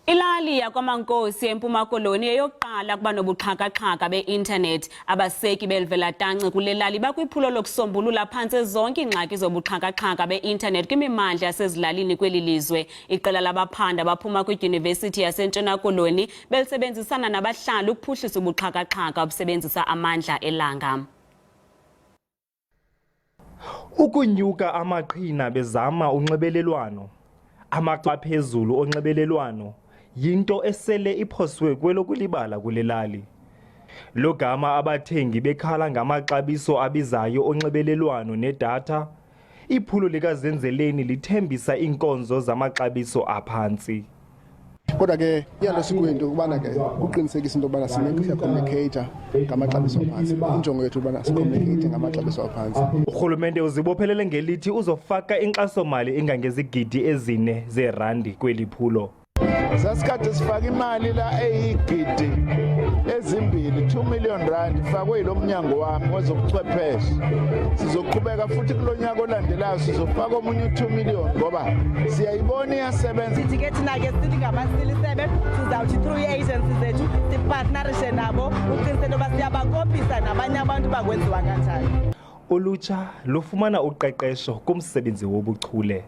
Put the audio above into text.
Ilali yakwaMankosi eMpuma Koloni yeyokuqala kuba nobuxhakaxhaka beInternet. Abaseki beliveli-tanci kulelali bakwiphulo lokusombulula phantse zonke iingxaki zobuxhakaxhaka beInternet kwimimandla yasezilalini kwelilizwe. Iqela labaphandi abaphuma kwidyunivesithi yaseNtshona Koloni belisebenzisana nabahlali ukuphuhlisa ubuxhakaxhaka obusebenzisa amandla elanga. Ukunyuka amaqhina bezama unxibelelwano, amaxa phezulu onxibelelwano yinto esele iphoswe kwelokulibala kulelali. Lo gama abathengi bekhala ngamaxabiso abizayo onxibelelwano nedatha, iphulo likazenzeleni lithembisa iinkonzo zamaxabiso aphantsi. Kodwa ke iyalesikwentu ukubana ke kuqinisekisa into yobana siyakommunicate ngamaxabiso aphantsi. Injongo yethu ubana sicommunicate ngamaxabiso aphantsi. Urhulumente uzibophelele ngelithi uzofaka inkxaso-mali engangezigidi ezine zeerandi kweli phulo. Sasikade sifaka imali la eyigidi ezimbili, 2 million rand ifakwe yilo mnyango wami wezobuchwepheshe. Sizoqhubeka futhi kulonyaka olandelayo sizofaka omunye 2 million ngoba siyayibona iyasebenza. Sithi thina ke sithi ngama-7 sizawuthi through i-agency zethu sipartnerishe nabo uqiniseke uba siyabakophisa nabanye abantu bakwenziwa kanjani. Ulutsha lufumana uqeqesho kumsebenzi wobuchule.